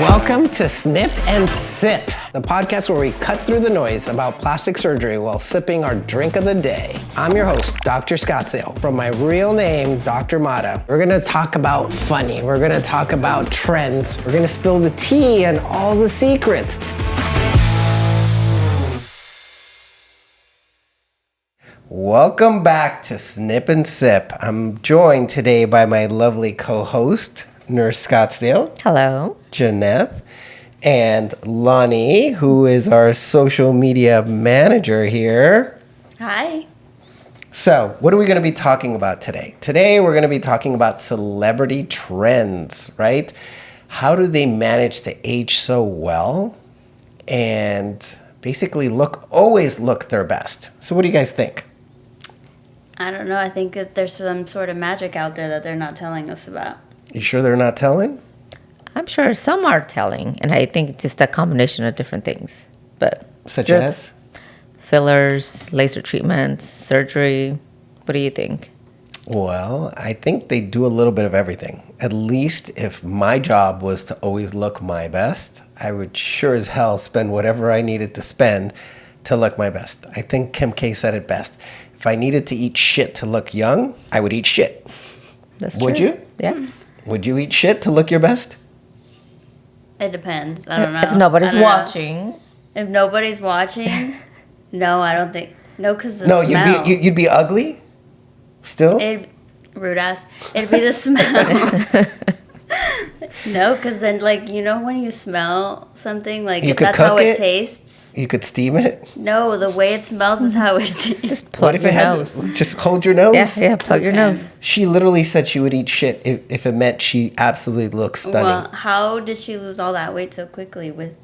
Welcome to Snip and Sip, the podcast where we cut through the noise about plastic surgery while sipping our drink of the day. I'm your host, Dr. Scottsdale, from my real name, Dr. Mata. We're gonna talk about funny, we're gonna talk about trends, we're gonna spill the tea and all the secrets. Welcome back to Snip and Sip. I'm joined today by my lovely co-host, Nurse Scottsdale. Hello. Jeanette. And Lonnie, who is our social media manager here. Hi. So, what are we going to be talking about today? Today, we're going to be talking about celebrity trends, right? How do they manage to age so well and basically always look their best? So, what do you guys think? I don't know. I think that there's some sort of magic out there that they're not telling us about. You sure they're not telling? I'm sure some are telling, and I think just a combination of different things. But Such as? Fillers, laser treatments, surgery. What do you think? Well, I think they do a little bit of everything. At least if my job was to always look my best, I would sure as hell spend whatever I needed to spend to look my best. I think Kim K said it best. If I needed to eat shit to look young, I would eat shit. That's Would true. you? Yeah. Would you eat shit to look your best? It depends. I don't know. If nobody's watching. If nobody's watching, no, I don't think. No, because the No, smell. you'd be ugly still? Rude ass. It'd be the smell. No, because then, like, you know when you smell something, like, You could that's how cook it it? tastes? You could steam it? No, the way it smells is how it tastes. Just What plug if your it had nose. just hold your nose? Yeah, plug your Okay. nose. She literally said she would eat shit if it meant she absolutely looks stunning. Well, how did she lose all that weight so quickly with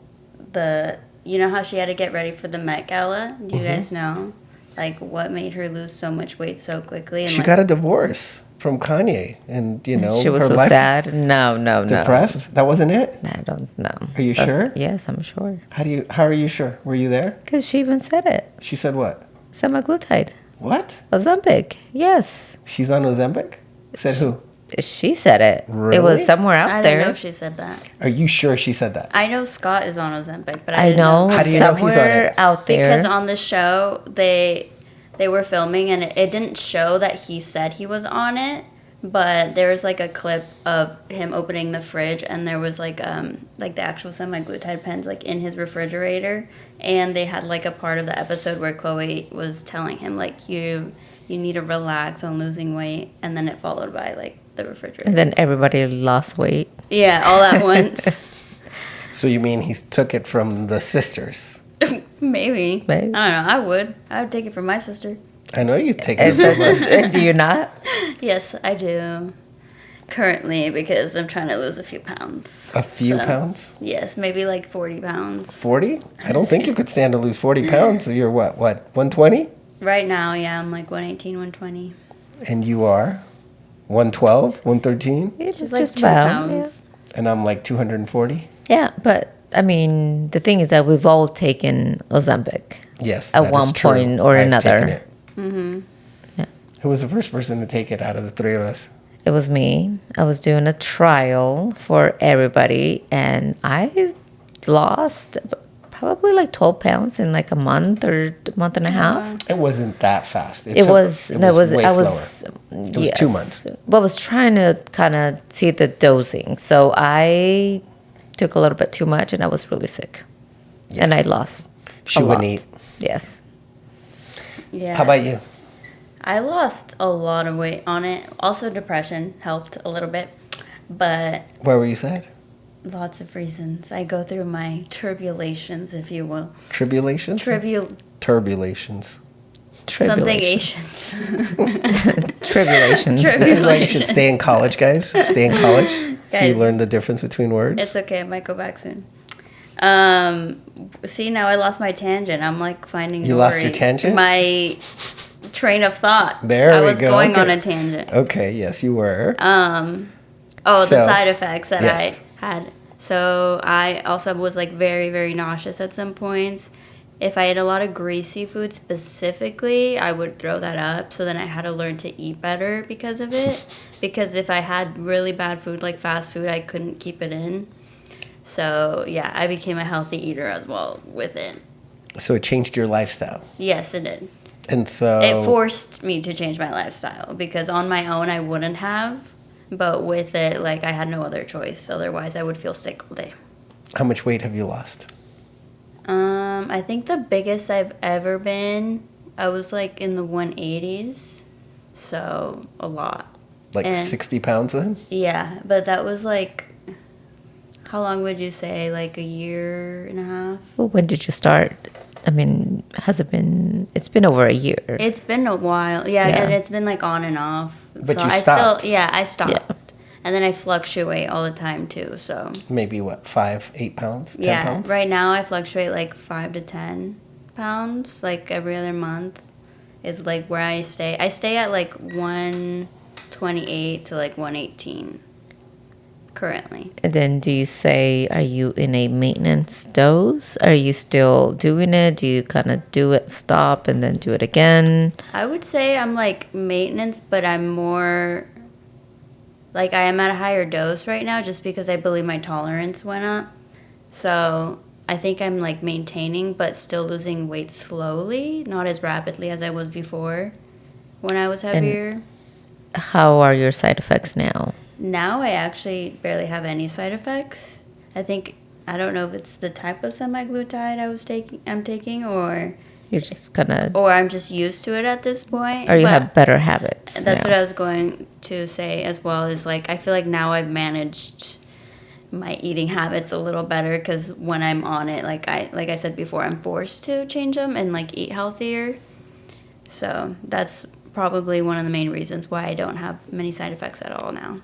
you know how she had to get ready for the Met Gala? Do you guys know? Like, what made her lose so much weight so quickly? And She like, got a divorce from Kanye, and She was her so life sad. No. depressed. That wasn't it. I don't know. Are you sure? Yes, I'm sure. How are you sure? Were you there? Because she even said it. She said what? Semaglutide. What? Ozempic. Yes. She's on Ozempic? Said who? She said it. It Really? was somewhere out I there. didn't know if she said that. Are you sure she said that? I know Scott is on Ozempic, but I I didn't know. How do you know he's on Somewhere it? out there. because on the show they were filming and it didn't show that he said he was on it, but there was like a clip of him opening the fridge and there was like the actual semaglutide pens like in his refrigerator, and they had like a part of the episode where Chloe was telling him like you need to relax on losing weight, and then it followed by like the refrigerator. And then everybody lost weight. Yeah, all at once. So you mean he took it from the sisters? Maybe. Maybe. I don't know. I would take it from my sister. I know you take it from us. Do you not? Yes, I do. Currently, because I'm trying to lose a few pounds. A few So, pounds? Yes, maybe like 40 pounds. 40? I don't think you could stand to lose 40 pounds. You're what, 120? Right now, yeah, I'm like 118, 120. And you are 112, 113? Yeah, Just like 2 pounds. And I'm like 240? Yeah, but I mean, the thing is that we've all taken Ozempic Yes, at that one is true. point or I've another. taken it. Who was the first person to take it out of the three of us? It was me. I was doing a trial for everybody, and I lost probably like 12 pounds in like a month or a month and a half. It wasn't that fast. It was way slower. It was 2 months. But I was trying to kind of see the dosing. So I took a little bit too much and I was really sick. Yeah. And I lost. She a wouldn't lot. eat. Yes. Yeah. How about you? I lost a lot of weight on it. Also, depression helped a little bit. But Where were you sad? lots of reasons. I go through my turbulations, if you will. Tribulations? Turbulations. Something Tribulations. Asians. Tribulations. This is why you should stay in college, guys. Stay in college so you Guys, learn the difference between words. It's okay. I might go back soon. See, now I lost my tangent. I'm like finding You lost your tangent? My train of thought. There I we was go. going Okay. on a tangent. Okay, yes, you were. The So, side effects that yes. I had. So I also was like very, very nauseous at some points. If I ate a lot of greasy food specifically, I would throw that up. So then I had to learn to eat better because of it. Because if I had really bad food, like fast food, I couldn't keep it in. So, yeah, I became a healthy eater as well with it. So it changed your lifestyle. Yes, it did. And so It forced me to change my lifestyle because on my own I wouldn't have, but with it, like, I had no other choice. Otherwise, I would feel sick all day. how much weight have you lost? I think the biggest I've ever been, I was like in the 180s, so a lot. Like And- 60 pounds then? Yeah, but that was like, how long would you say? Like a year and a half? Well, when did you start? I mean, has it been? It's been over a year. It's been a while. Yeah, Yeah. and it's been like on and off. But so you I stopped. I stopped. Yeah. And then I fluctuate all the time too, so. Maybe what, 5, 8 pounds? 10 Yeah, pounds? right now I fluctuate like 5 to 10 pounds, like every other month is like where I stay. I stay at like 128 to like 118 currently. And then do you say, are you in a maintenance dose? Are you still doing it? Do you kind of do it, stop, and then do it again? I would say I'm like maintenance, but I'm more like I am at a higher dose right now just because I believe my tolerance went up. So I think I'm like maintaining, but still losing weight slowly, not as rapidly as I was before when I was heavier. How are your side effects now? Now I actually barely have any side effects. I think I don't know if it's the type of semaglutide I'm taking or You're just kind of, I'm just used to it at this point. or you but have better habits that's now. what I was going to say as well, is like I feel like now I've managed my eating habits a little better because when I'm on it, like I said before, I'm forced to change them and like eat healthier. So that's probably one of the main reasons why I don't have many side effects at all now.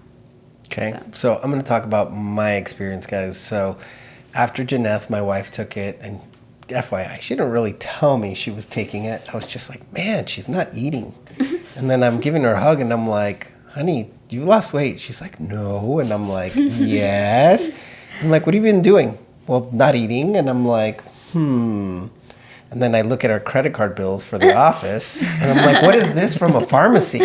Okay, so I'm going to talk about my experience, guys. So after Janeth, my wife, took it, and FYI, she didn't really tell me she was taking it. I was just like, man, she's not eating. And then I'm giving her a hug, and I'm like, honey, you lost weight. She's like, no. And I'm like, yes. I'm like, what have you been doing? Well, not eating. And I'm like, And then I look at our credit card bills for the office, and I'm like, what is this from a pharmacy?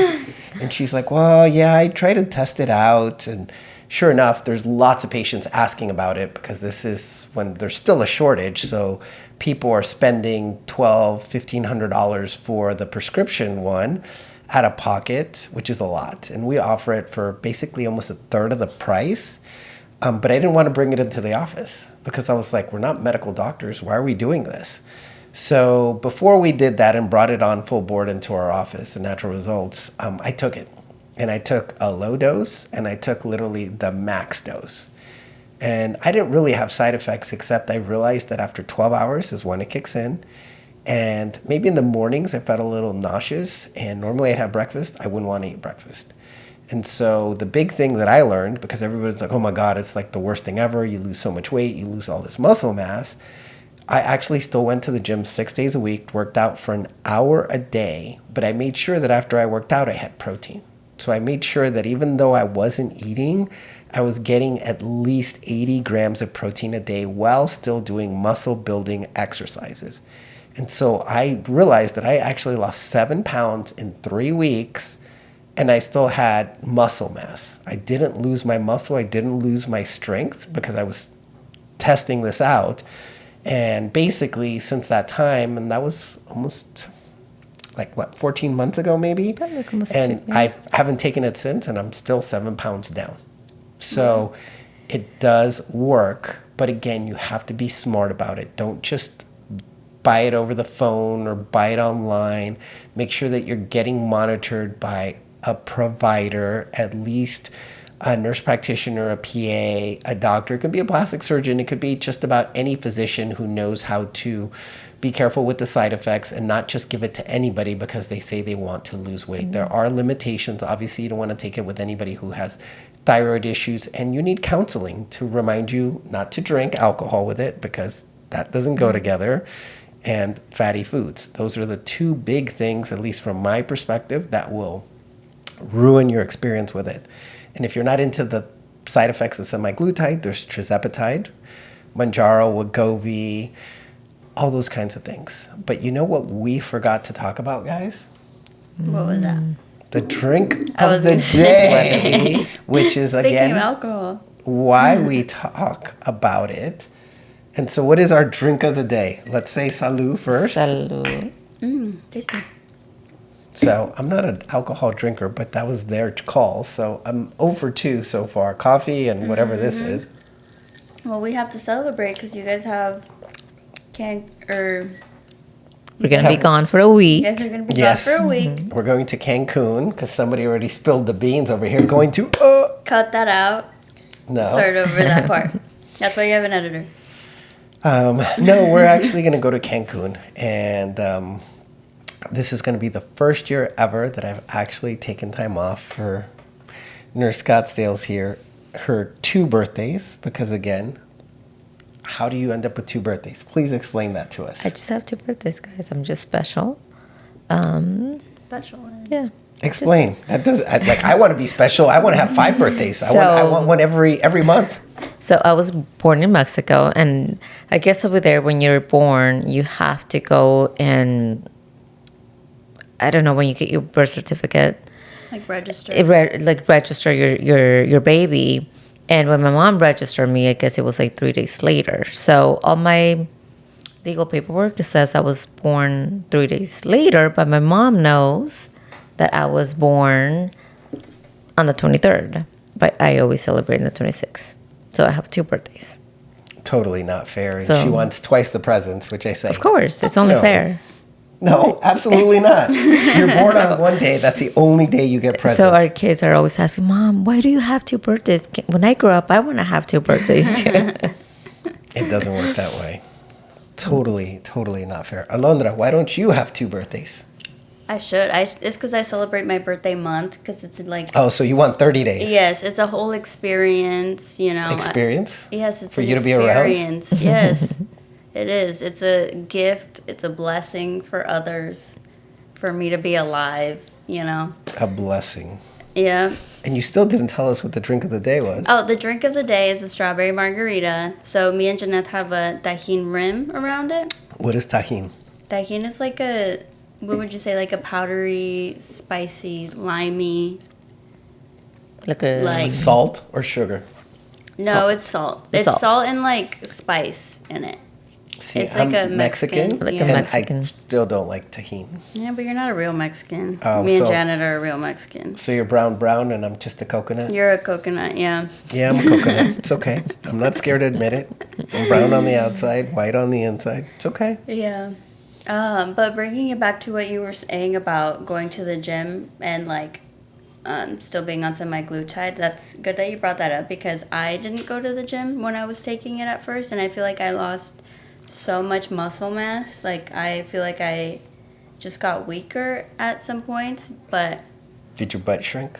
And she's like, well, yeah, I try to test it out. And sure enough, there's lots of patients asking about it because this is when there's still a shortage. So people are spending $1,200, $1,500 for the prescription one out of pocket, which is a lot. And we offer it for basically almost a third of the price. But I didn't want to bring it into the office because I was like, we're not medical doctors. Why are we doing this? So before we did that and brought it on full board into our office and Natural Results, I took it. And I took a low dose and I took literally the max dose. And I didn't really have side effects except I realized that after 12 hours is when it kicks in. And maybe in the mornings I felt a little nauseous. And normally I'd have breakfast. I wouldn't want to eat breakfast. And so the big thing that I learned, because everybody's like, oh my God, it's like the worst thing ever. You lose so much weight. You lose all this muscle mass. I actually still went to the gym 6 days a week, worked out for an hour a day, but I made sure that after I worked out, I had protein. So I made sure that even though I wasn't eating, I was getting at least 80 grams of protein a day while still doing muscle building exercises. And so I realized that I actually lost 7 pounds in 3 weeks, and I still had muscle mass. I didn't lose my muscle. I didn't lose my strength because I was testing this out. And basically, since that time, and that was almost like, 14 months ago, maybe? Probably like almost And 2, yeah. I haven't taken it since, and I'm still 7 pounds down. So it does work. But again, you have to be smart about it. Don't just buy it over the phone or buy it online. Make sure that you're getting monitored by a provider, at least a nurse practitioner, a PA, a doctor. It could be a plastic surgeon. It could be just about any physician who knows how to be careful with the side effects and not just give it to anybody because they say they want to lose weight. Mm-hmm. There are limitations. Obviously, you don't want to take it with anybody who has thyroid issues, and you need counseling to remind you not to drink alcohol with it because that doesn't go together, and fatty foods. Those are the two big things, at least from my perspective, that will ruin your experience with it. And if you're not into the side effects of semaglutide, there's tirzepatide, Mounjaro, Wegovy, all those kinds of things. But you know what we forgot to talk about, guys? What was that? The drink I of was the gonna say. day, which is Speaking again, of alcohol. why we talk about it. And so what is our drink of the day? Let's say salud first. Salud. Tasty. So I'm not an alcohol drinker, but that was their call. So I'm 0 for 2 so far. Coffee and whatever this is. Well, we have to celebrate because you guys have We're going to be gone for a week. you guys are going to be Yes. gone for a week. We're going to Cancun because somebody already spilled the beans over here. Going to, Cut that out. no. Start over that part. That's why you have an editor. No, we're actually going to go to Cancun. And this is going to be the first year ever that I've actually taken time off for Nurse Scottsdale's here. Her 2 birthdays, because again, how do you end up with 2 birthdays? Please explain that to us. I just have 2 birthdays, guys. I'm just special. Special one. Yeah. Explain. That does I want to be special. I want to have 5 birthdays. I want one every month. So I was born in Mexico, and I guess over there, when you're born, you have to go and, I don't know, when you get your birth certificate, Like register. register your baby. And when my mom registered me, I guess it was like 3 days later. So all my legal paperwork, it says I was born 3 days later, but my mom knows that I was born on the 23rd. But I always celebrate on the 26th. So I have 2 birthdays. Totally not fair. And So- she wants twice the presents, which I say. Of course, it's only No. fair. No, absolutely not. You're born on one day. That's the only day you get presents. So our kids are always asking, Mom, why do you have 2 birthdays? When I grow up, I want to have 2 birthdays too. It doesn't work that way. Totally not fair. Alondra, why don't you have 2 birthdays? I should. It's because I celebrate my birthday month because it's like. Oh, so you want 30 days? Yes, it's a whole experience, you know. Experience? Yes, it's For an you to be around? experience. Yes, it is. It's a gift. It's a blessing for others, for me to be alive, you know. A blessing. Yeah. And you still didn't tell us what the drink of the day was. Oh, the drink of the day is a strawberry margarita. So me and Jeanette have a tajin rim around it. What is tajin? Tajin is like what would you say, like a powdery, spicy, limey. Like- Salt or sugar? No, Salt. it's salt. It's It's salt. salt and like spice in it. See, It's like I'm a Mexican. Like a yeah. and Mexican. I still don't like tajin. Yeah, but you're not a real Mexican. Oh, Me and so- Janet are a real Mexican. So you're brown and I'm just a coconut? You're a coconut, yeah. Yeah, I'm a coconut. It's okay. I'm not scared to admit it. I'm brown on the outside, white on the inside. It's okay. Yeah. But bringing it back to what you were saying about going to the gym and like still being on semaglutide, that's good that you brought that up because I didn't go to the gym when I was taking it at first, and I feel like I lost so much muscle mass. Like I feel like I just got weaker at some points, but Did your butt shrink?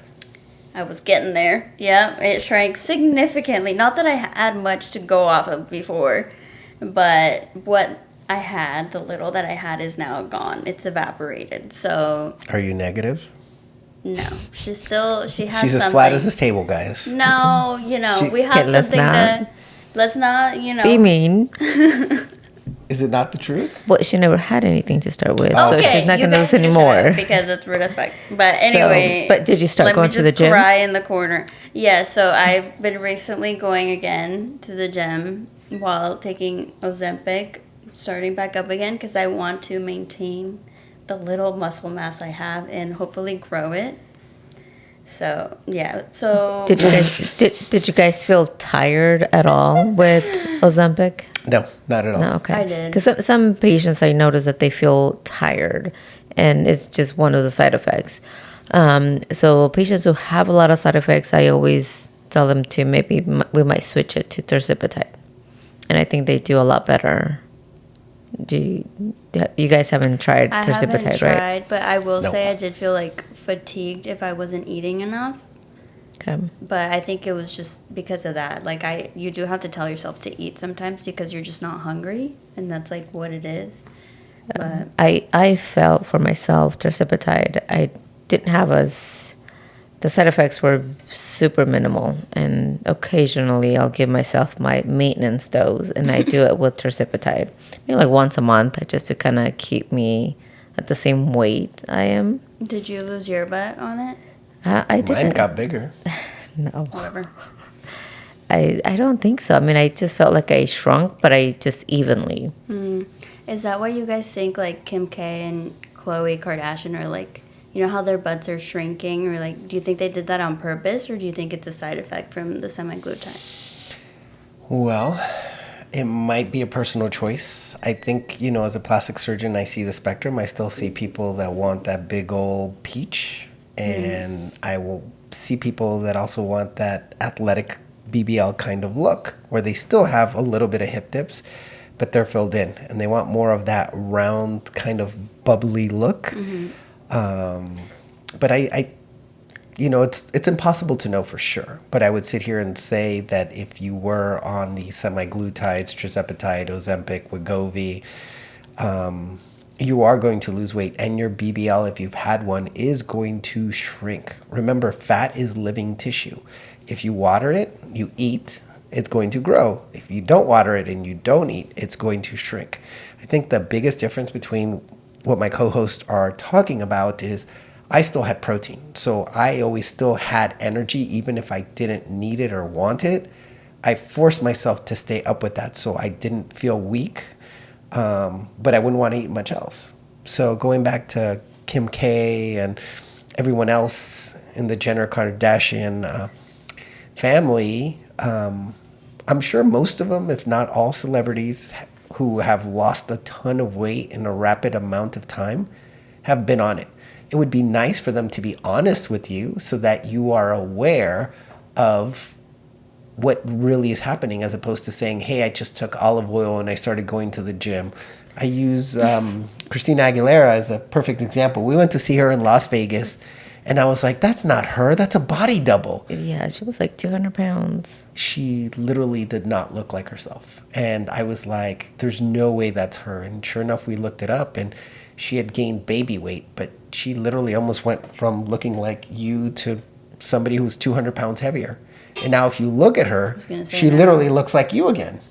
I was getting there. Yeah, it shrank significantly. Not that I had much to go off of before, but what I had, the little that I had, is now gone. It's evaporated. So Are you negative? no, she has. She's as flat as this table, guys. No, you know She- we have Okay, let's something not. to. Let's not, you know. Be mean. Is it not the truth? Well, she never had anything to start with, Oh. so Okay, she's not you going to guys lose can shut up anymore. because it's rude as fuck. But anyway, but did you start let going me to the just gym? Cry in the corner. Yeah, so I've been recently going again to the gym while taking Ozempic, starting back up again because I want to maintain the little muscle mass I have and hopefully grow it. So yeah, so Did you guys did you guys feel tired at all with Ozempic? No, not at all. No, okay. I did. Because some patients I notice that they feel tired, and it's just one of the side effects. So patients who have a lot of side effects, I always tell them to maybe we might switch it to tirzepatide, and I think they do a lot better. You guys haven't tried I tirzepatide, haven't right? tried, but I will No. say I did feel like fatigued if I wasn't eating enough. Okay. But I think it was just because of that. Like you do have to tell yourself to eat sometimes because you're just not hungry, and that's like what it is. But I felt for myself tirzepatide. I didn't have the side effects were super minimal, and occasionally I'll give myself my maintenance dose, and I do it with tirzepatide, maybe like once a month, just to kind of keep me at the same weight I am. did you lose your butt on it? I did. Mine got bigger. No. Whatever. I don't think so. I mean, I just felt like I shrunk, but I just evenly. Is that why you guys think like Kim K and Khloe Kardashian are like, you know how their butts are shrinking, or like, do you think they did that on purpose, or do you think it's a side effect from the semaglutide? Well, it might be a personal choice. I think, as a plastic surgeon, I see the spectrum. I still see people that want that big old peach, and I will see people that also want that athletic BBL kind of look, where they still have a little bit of hip dips, but they're filled in, and they want more of that round kind of bubbly look. But it's impossible to know for sure. But I would sit here and say that if you were on the semaglutides, tirzepatide, Ozempic, Wegovy, you are going to lose weight, and your BBL, if you've had one, is going to shrink. Remember, fat is living tissue. If you water it, you eat, it's going to grow. If you don't water it and you don't eat, it's going to shrink. I think the biggest difference between what my co-hosts are talking about is I still had protein. So I always still had energy, even if I didn't need it or want it. I forced myself to stay up with that so I didn't feel weak, but I wouldn't want to eat much else. So going back to Kim K and everyone else in the Jenner Kardashian family, I'm sure most of them, if not all celebrities who have lost a ton of weight in a rapid amount of time, have been on it. It would be nice for them to be honest with you so that you are aware of what really is happening, as opposed to saying, hey, I just took olive oil and I started going to the gym. I use Christina Aguilera as a perfect example. We went to see her in Las Vegas, and I was like, that's not her. That's a body double. Yeah, she was like 200 pounds. She literally did not look like herself. And I was like, there's no way that's her. And sure enough, we looked it up, and she had gained baby weight, but she literally almost went from looking like you to somebody who's 200 pounds heavier. And now if you look at her, she literally looks like you again.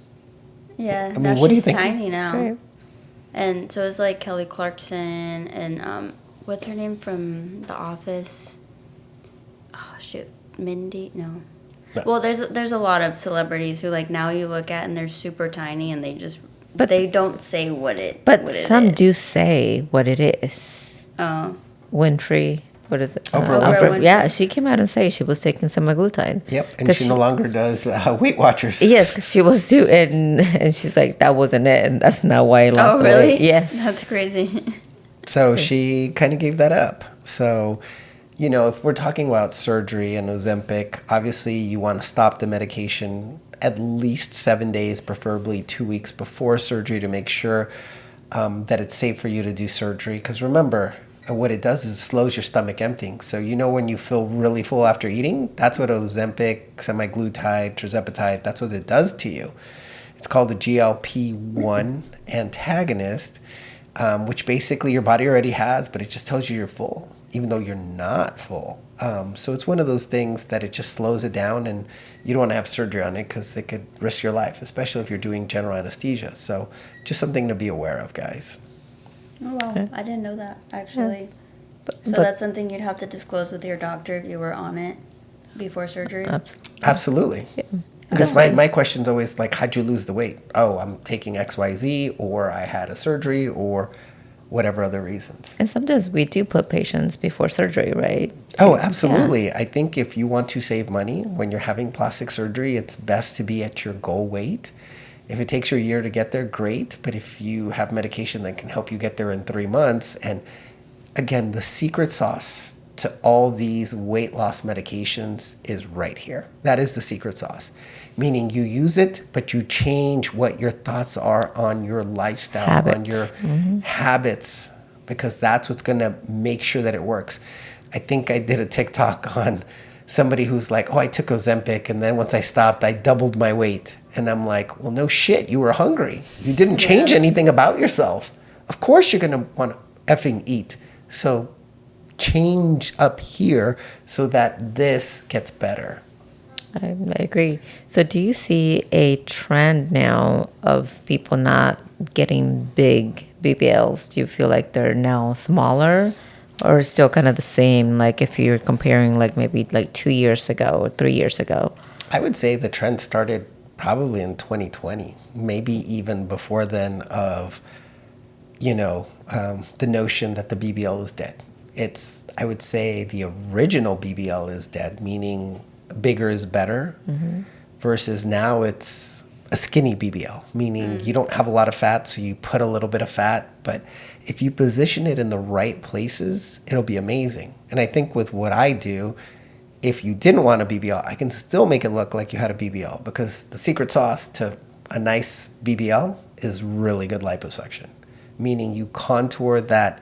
Yeah, I mean, now what do you she's think? tiny now. And so it's like Kelly Clarkson and what's her name from The Office? Oh shoot, Mindy? No. Well, there's a lot of celebrities who like now you look at and they're super tiny and but they don't say what it. But what some it is. do say what it is. Oh. Winfrey. What is it? Oprah Winfrey. Yeah, she came out and said she was taking semaglutide. Yep, and she no longer does Weight Watchers. Yes, because she was too, and she's like, that wasn't it, and that's not why I lost Oh, really? weight. Yes. That's crazy. So she kind of gave that up. So, if we're talking about surgery and Ozempic, obviously you want to stop the medication at least 7 days, preferably 2 weeks before surgery, to make sure that it's safe for you to do surgery. Because remember, what it does is it slows your stomach emptying. So when you feel really full after eating, that's what Ozempic, semaglutide, tirzepatide, that's what it does to you. It's called a GLP-1 antagonist, which basically your body already has, but it just tells you you're full, even though you're not full. So it's one of those things that it just slows it down, and you don't want to have surgery on it because it could risk your life, especially if you're doing general anesthesia. So just something to be aware of, guys. Oh, wow. Okay. I didn't know that, actually. Yeah. So that's something you'd have to disclose with your doctor if you were on it before surgery? Absolutely. Because my question's always like, how'd you lose the weight? Oh, I'm taking XYZ, or I had a surgery, or whatever other reasons. And sometimes we do put patients before surgery, right? Oh, absolutely. Yeah. I think if you want to save money when you're having plastic surgery, it's best to be at your goal weight. If it takes you a year to get there, great. But if you have medication that can help you get there in 3 months, and again, the secret sauce to all these weight loss medications is right here. That is the secret sauce. Meaning you use it, but you change what your thoughts are on your lifestyle, on your habits, because that's what's going to make sure that it works. I think I did a TikTok on somebody who's like, oh, I took Ozempic, and then once I stopped, I doubled my weight. And I'm like, well, no shit, you were hungry. You didn't change anything about yourself. Of course you're going to want to effing eat. So change up here so that this gets better. I agree. So do you see a trend now of people not getting big BBLs? Do you feel like they're now smaller, or still kind of the same? Like if you're comparing like maybe like 2 years ago or 3 years ago? I would say the trend started probably in 2020, maybe even before then of, the notion that the BBL is dead. I would say the original BBL is dead, meaning bigger is better, versus now it's a skinny BBL, meaning you don't have a lot of fat, so you put a little bit of fat, but if you position it in the right places, it'll be amazing. And I think with what I do, if you didn't want a BBL, I can still make it look like you had a BBL, because the secret sauce to a nice BBL is really good liposuction, meaning you contour that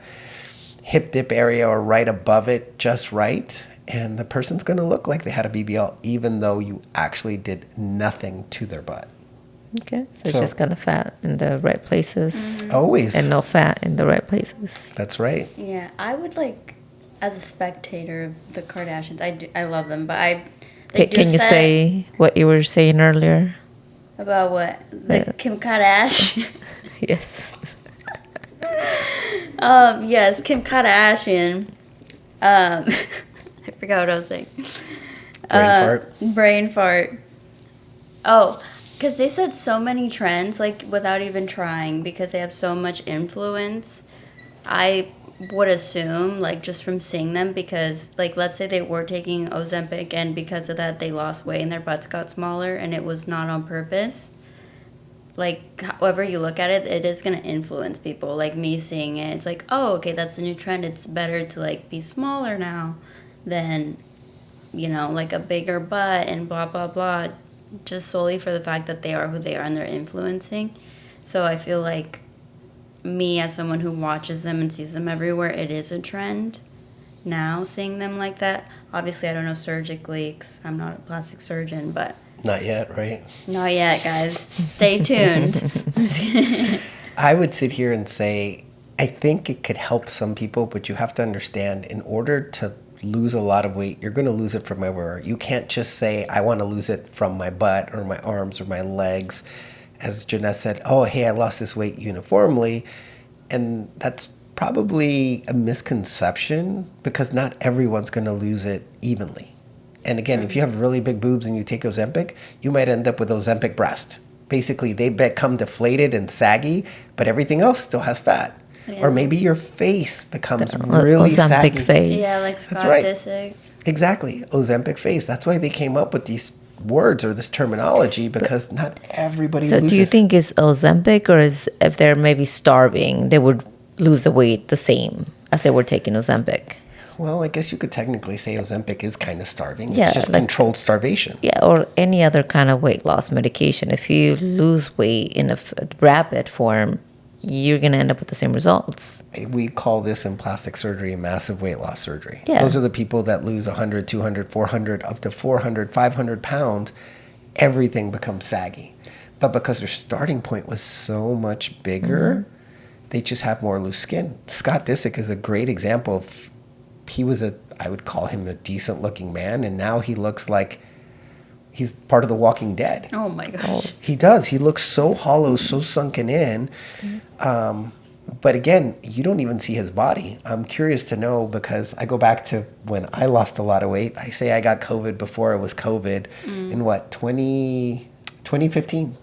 hip dip area or right above it just right, and the person's going to look like they had a BBL even though you actually did nothing to their butt. Okay, so it's just kind of fat in the right places. Always. And no fat in the right places. That's right. Yeah, I would as a spectator of the Kardashians, I love them, but Can you say what you were saying earlier? About what? Kim Kardashian? Yes. Yes, Kim Kardashian. I forgot what I was saying. Brain fart. Oh, because they said so many trends, without even trying, because they have so much influence. I would assume, just from seeing them, because, let's say they were taking Ozempic, and because of that, they lost weight and their butts got smaller, and it was not on purpose. However you look at it, it is going to influence people. Me seeing it, it's oh, okay, that's a new trend. It's better to, be smaller now than, a bigger butt and blah, blah, blah, just solely for the fact that they are who they are and they're influencing. So I feel like me, as someone who watches them and sees them everywhere, it is a trend now, seeing them like that. Obviously, I don't know surgically, 'cause I'm not a plastic surgeon, but... Not yet, right? Not yet, guys. Stay tuned. I'm just kidding. I would sit here and say, I think it could help some people, but you have to understand, in order to lose a lot of weight, you're going to lose it from everywhere. You can't just say, I want to lose it from my butt or my arms or my legs. As Jeanette said, oh, hey, I lost this weight uniformly. And that's probably a misconception, because not everyone's going to lose it evenly. And again, if you have really big boobs and you take Ozempic, you might end up with Ozempic breast. Basically, they become deflated and saggy, but everything else still has fat. Yeah. Or maybe your face becomes really saggy. Ozempic face. Yeah, like Scottsdale. Exactly, Ozempic face. That's why they came up with these words or this terminology, because not everybody loses. So do you think it's Ozempic, or is if they're maybe starving, they would lose the weight the same as they were taking Ozempic? Well, I guess you could technically say Ozempic is kind of starving. Yeah, it's just controlled starvation. Yeah, or any other kind of weight loss medication. If you lose weight in a rapid form, you're going to end up with the same results. We call this in plastic surgery massive weight loss surgery. Yeah. Those are the people that lose 100, 200, 400, up to 400, 500 pounds. Everything becomes saggy. But because their starting point was so much bigger, they just have more loose skin. Scott Disick is a great example of, I would call him a decent looking man, and now he looks like he's part of the Walking Dead. Oh my gosh. He does. He looks so hollow, so sunken in. But again, you don't even see his body. I'm curious to know, because I go back to when I lost a lot of weight. I say I got COVID before it was COVID in 2015?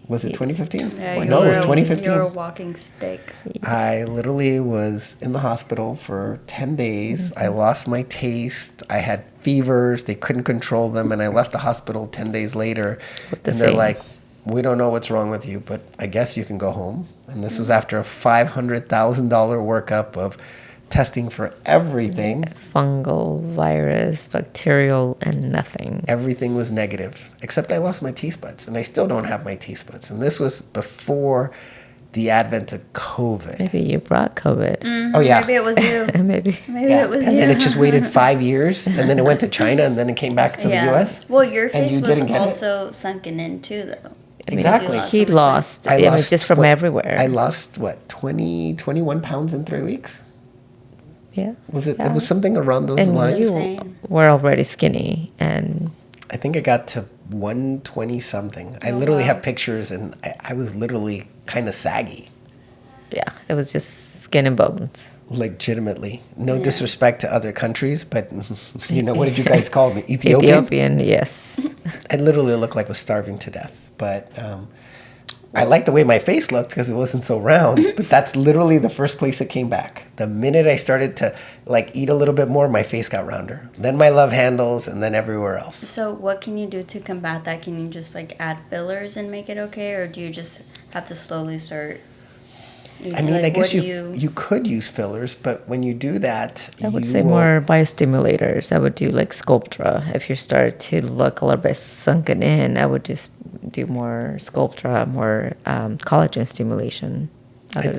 Was it 2015? Yeah, No, it was 2015. You were a walking stick. I literally was in the hospital for 10 days. I lost my taste. I had fevers. They couldn't control them. And I left the hospital 10 days later. And they're like, we don't know what's wrong with you, but I guess you can go home. And this was after a $500,000 workup of testing for everything. Fungal, virus, bacterial, and nothing. Everything was negative, except I lost my taste buds, and I still don't have my taste buds. And this was before the advent of COVID. Maybe you brought COVID. Mm-hmm. Oh, yeah. Maybe it was you. Maybe it was you. And then it just waited 5 years, and then it went to China, and then it came back to the U.S. Well, your face you was also sunken in too, though. Exactly. He lost images from everywhere. I lost, 21 pounds in 3 weeks? Yeah. Was it? It was something around those lines. You were already skinny, and I think I got to 120 something. I literally have pictures, and I was literally kind of saggy. Yeah, it was just skin and bones. legitimately. No disrespect to other countries, but what did you guys call me? Ethiopian, yes. I literally looked like I was starving to death. But I liked the way my face looked because it wasn't so round. But that's literally the first place it came back. The minute I started to eat a little bit more, my face got rounder. Then my love handles, and then everywhere else. So what can you do to combat that? Can you just add fillers and make it okay, or do you just have to slowly start? I mean, I guess you could use fillers, but when you do that, I would say more biostimulators. I would do Sculptra. If you start to look a little bit sunken in, I would just do more Sculptra, more collagen stimulation. I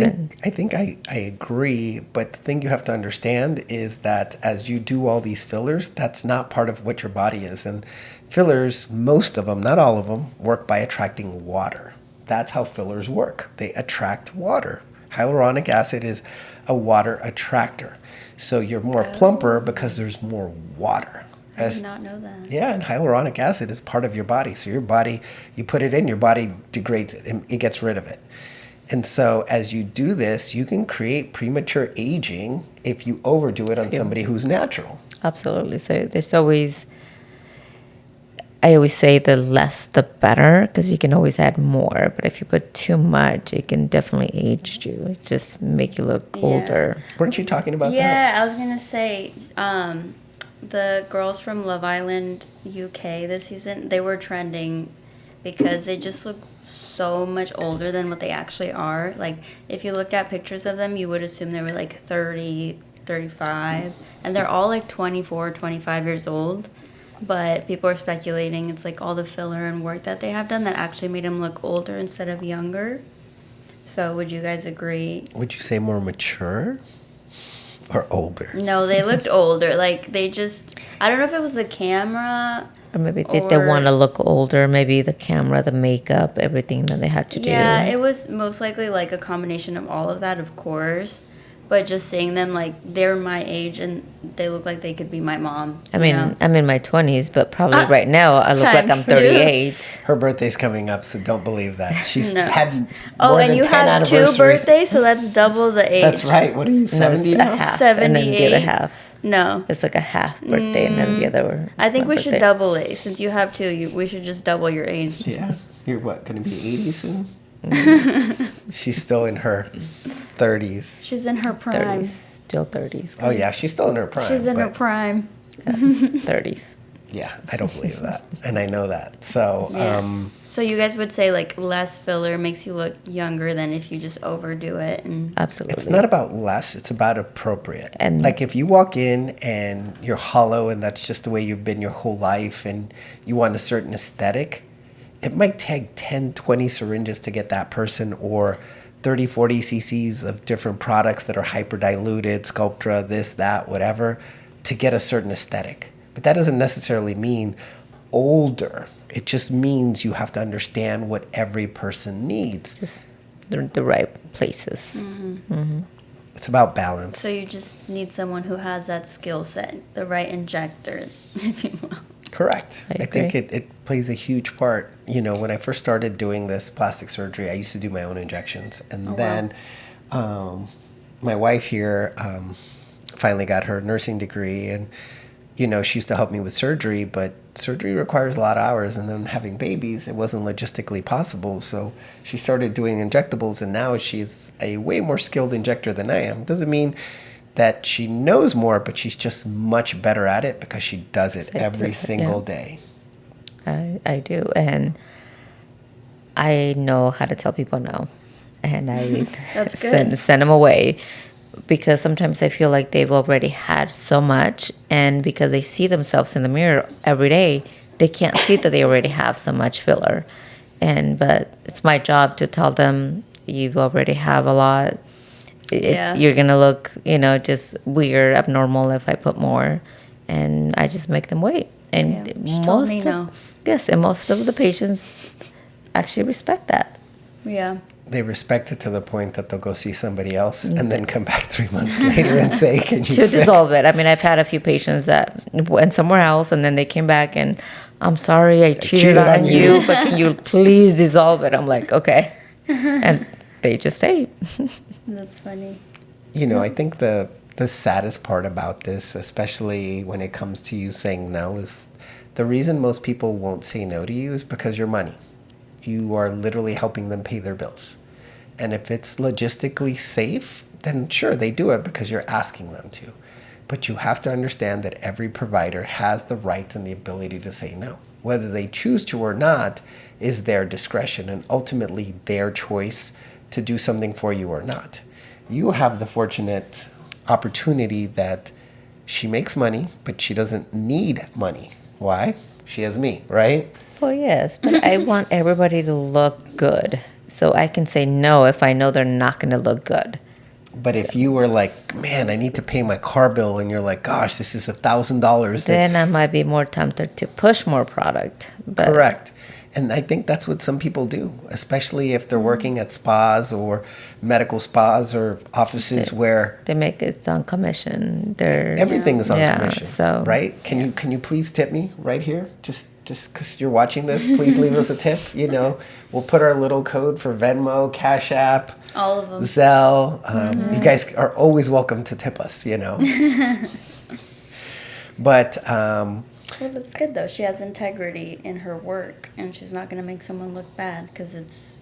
think I agree, but the thing you have to understand is that as you do all these fillers, that's not part of what your body is. And fillers, most of them, not all of them, work by attracting water. That's how fillers work. They attract water. Hyaluronic acid is a water attractor. So you're more plumper because there's more water. I did not know that. Yeah, and hyaluronic acid is part of your body. So your body, you put it in, your body degrades it and it gets rid of it. And so as you do this, you can create premature aging if you overdo it on somebody who's natural. Absolutely. So there's always... I always say the less the better, because you can always add more. But if you put too much, it can definitely age you. It just make you look older. Weren't you talking about that? Yeah, I was going to say, the girls from Love Island UK this season, they were trending because they just look so much older than what they actually are. If you looked at pictures of them, you would assume they were 30, 35. And they're all 24, 25 years old. But people are speculating it's all the filler and work that they have done that actually made them look older instead of younger. So would you guys agree? Would you say more mature or older? No, they looked older. They just, I don't know if it was the camera. Or maybe they want to look older. Maybe the camera, the makeup, everything that they had to do. Yeah, it was most likely a combination of all of that, of course. But just seeing them, they're my age and they look like they could be my mom. I mean, I'm in my 20s, but probably right now I look like I'm 38. Her birthday's coming up, so don't believe that. She's No. had more Oh, and than you 10 have anniversaries. 2 birthdays, so that's double the age. That's right. What are you, 70 No, now? a half, and then the other 78. half. No. It's a half birthday, and then the other. I think we should birthday. double it. Since you have 2, we should just double your age. Yeah. You're what, going to be 80 soon? She's still in her 30s. She's in her prime. 30s. Still 30s. Oh, yeah. She's still in her prime. She's in her prime. 30s. Yeah, I don't believe that. And I know that. So, So you guys would say less filler makes you look younger than if you just overdo it. And Absolutely. it's not about less, it's about appropriate. And if you walk in and you're hollow and that's just the way you've been your whole life and you want a certain aesthetic, it might take 10, 20 syringes to get that person, or 30, 40 cc's of different products that are hyper diluted, Sculptra, this, that, whatever, to get a certain aesthetic. But that doesn't necessarily mean older. It just means you have to understand what every person needs. Just the right places. Mm-hmm. It's about balance. So you just need someone who has that skill set, the right injector, if you will. Correct. I think agree. it plays a huge part. When I first started doing this plastic surgery, I used to do my own injections. And then my wife here finally got her nursing degree. And, she used to help me with surgery. But surgery requires a lot of hours. And then having babies, it wasn't logistically possible. So she started doing injectables. And now she's a way more skilled injector than I am. Doesn't mean that she knows more, but she's just much better at it because she does it every single day. I do. And I know how to tell people no. And I That's good. send them away, because sometimes I feel like they've already had so much, and because they see themselves in the mirror every day, they can't see that they already have so much filler. But it's my job to tell them, you already have a lot. You're gonna look, just weird, abnormal if I put more, and I just make them wait. And most of the patients actually respect that. Yeah. They respect it to the point that they'll go see somebody else and then come back 3 months later and say, "Can you to dissolve it?" I mean, I've had a few patients that went somewhere else and then they came back and, "I'm sorry, I cheated on you, but can you please dissolve it?" I'm like, "Okay," and they just say. That's funny. I think the saddest part about this, especially when it comes to you saying no, is the reason most people won't say no to you is because you're money. You are literally helping them pay their bills. And if it's logistically safe, then sure, they do it because you're asking them to. But you have to understand that every provider has the right and the ability to say no. Whether they choose to or not is their discretion and ultimately their choice to do something for you or not. You have the fortunate opportunity that she makes money, but she doesn't need money. Why? She has me, right? Well, yes, but I want everybody to look good. So I can say no if I know they're not going to look good. But if you were like, man, I need to pay my car bill, and you're like, gosh, this is $1,000. Then I might be more tempted to push more product. But Correct. And I think that's what some people do, especially if they're working at spas or medical spas or offices where they make it on commission. everything is on commission, so, right? Can you please tip me right here? Just because you're watching this, please leave us a tip. We'll put our little code for Venmo, Cash App, all of them, Zelle. You guys are always welcome to tip us. But well, that's good though. She has integrity in her work, and she's not going to make someone look bad. Because it's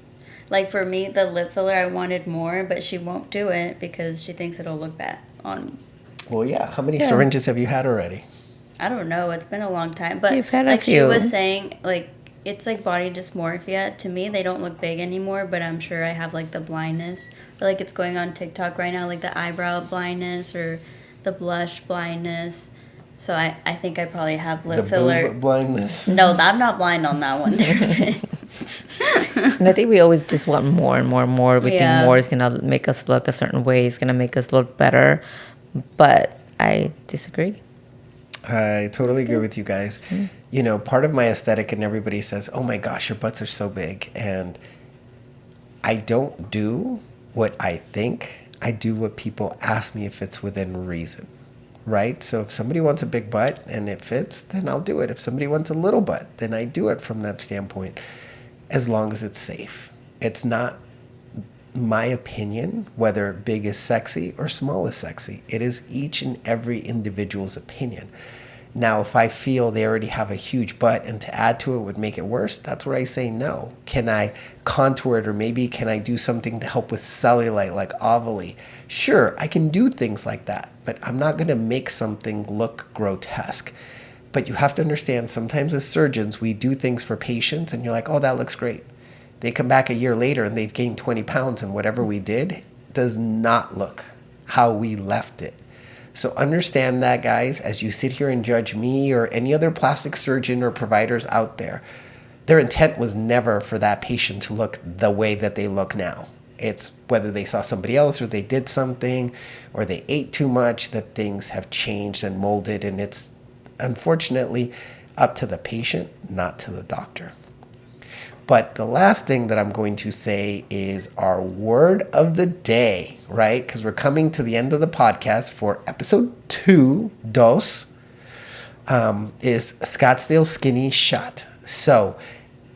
like for me, the lip filler, I wanted more, but she won't do it because she thinks it'll look bad on me. Well, yeah. How many syringes have you had already? I don't know. It's been a long time, but You've had a like she few. was saying, like it's like body dysmorphia. To me, they don't look big anymore, but I'm sure I have like the blindness, or like it's going on TikTok right now, like the eyebrow blindness or the blush blindness. So I think I probably have lip filler. Boob blindness. No, I'm not blind on that one. And I think we always just want more and more and more. We Yeah. think more is going to make us look a certain way. It's going to make us look better. But I disagree. I totally agree with you guys. Part of my aesthetic, and everybody says, oh my gosh, your butts are so big. And I don't do what I think. I do what people ask me if it's within reason, right? So if somebody wants a big butt and it fits, then I'll do it. If somebody wants a little butt, then I do it from that standpoint, as long as it's safe. It's not my opinion whether big is sexy or small is sexy. It is each and every individual's opinion. Now, if I feel they already have a huge butt and to add to it would make it worse, that's where I say no. Can I contour it, or maybe can I do something to help with cellulite like ovally? Sure, I can do things like that, but I'm not going to make something look grotesque. But you have to understand, sometimes as surgeons, we do things for patients and you're like, oh, that looks great. They come back a year later and they've gained 20 pounds, and whatever we did does not look how we left it. So understand that, guys, as you sit here and judge me or any other plastic surgeon or providers out there. Their intent was never for that patient to look the way that they look now. It's whether they saw somebody else or they did something or they ate too much, that things have changed and molded, and it's unfortunately up to the patient, not to the doctor. But the last thing that I'm going to say is our word of the day, right? Because we're coming to the end of the podcast for episode 2, dos, is Scottsdale Skinny Shot. So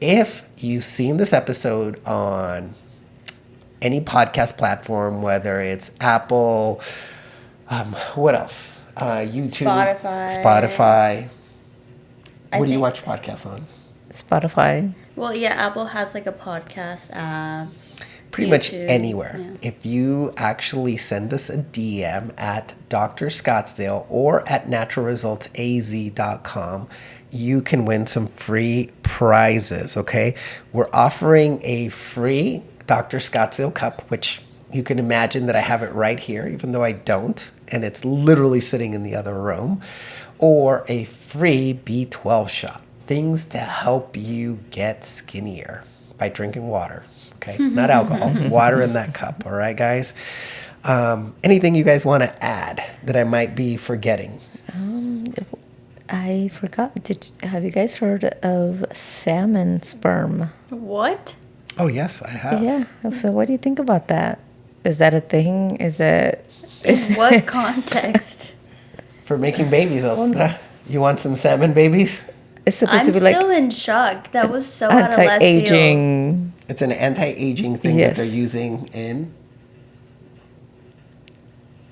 if you've seen this episode on any podcast platform, whether it's Apple, what else? YouTube, Spotify. What do you watch podcasts on? Spotify. Well, yeah, Apple has like a podcast Pretty YouTube, much anywhere. yeah. If you actually send us a DM at Dr. Scottsdale or at naturalresultsaz.com, you can win some free prizes, okay? We're offering a free Dr. Scottsdale cup, which you can imagine that I have it right here, even though I don't, and it's literally sitting in the other room, or a free B12 shot. Things to help you get skinnier by drinking water, okay? Not alcohol, water in that cup, all right, guys? Anything you guys want to add that I might be forgetting? I forgot. Have you guys heard of salmon sperm? What? Oh, yes, I have. Yeah. So what do you think about that? Is that a thing? Is it? In what context? For making babies, Alondra. You want some salmon babies? It's supposed I'm to be like still in shock. That was so out of left field. anti-aging. It's an anti-aging thing that Yes. they're using in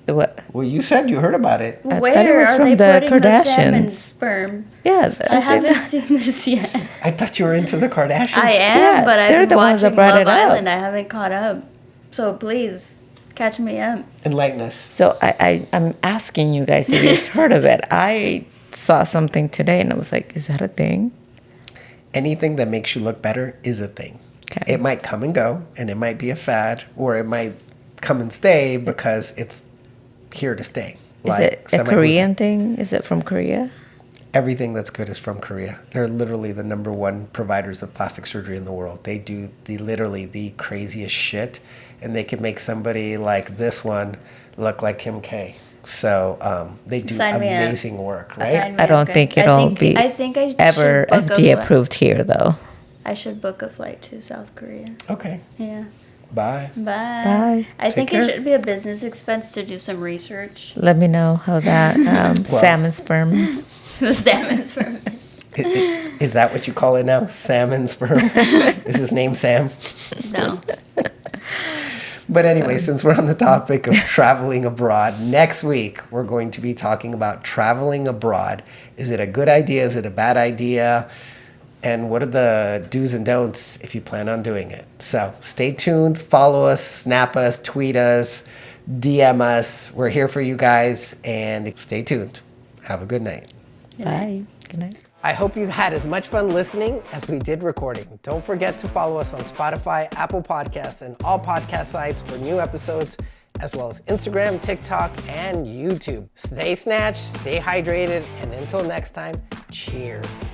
What? Well, you said you heard about it. I thought it Where was are from they the putting the salmon Kardashians. sperm? Yeah, I haven't seen this yet. I thought you were into the Kardashians. I am, Yeah, but they're I've the been ones that watching brought Love it up. Island. I haven't caught up. So please, catch me up. Enlighten us. So I'm asking you guys if you've heard of it. I saw something today and I was like, is that a thing? Anything that makes you look better is a thing. Okay. It might come and go, and it might be a fad, or it might come and stay because it's here to stay. Is it a semaglutide. Korean thing? Is it from Korea? Everything that's good is from Korea. They're literally the number one providers of plastic surgery in the world. They do literally the craziest shit, and they can make somebody like this one look like Kim K. So they do Sign me up. amazing work, right? Sign me I don't up, think guys. it'll be I think I ever should book a FDA flight. approved here, though. I should book a flight to South Korea. Okay. Yeah. Bye. Bye. Bye. I think care. it should be a business expense to do some research. Let me know how that salmon sperm. The salmon sperm. Is that what you call it now? Salmon sperm? Is his name Sam? No. But anyway, since we're on the topic of traveling abroad, next week we're going to be talking about traveling abroad. Is it a good idea? Is it a bad idea? And what are the do's and don'ts if you plan on doing it? So stay tuned, follow us, snap us, tweet us, DM us. We're here for you guys, and stay tuned. Have a good night. Bye. Good night. I hope you had as much fun listening as we did recording. Don't forget to follow us on Spotify, Apple Podcasts, and all podcast sites for new episodes, as well as Instagram, TikTok, and YouTube. Stay snatched, stay hydrated, and until next time, cheers.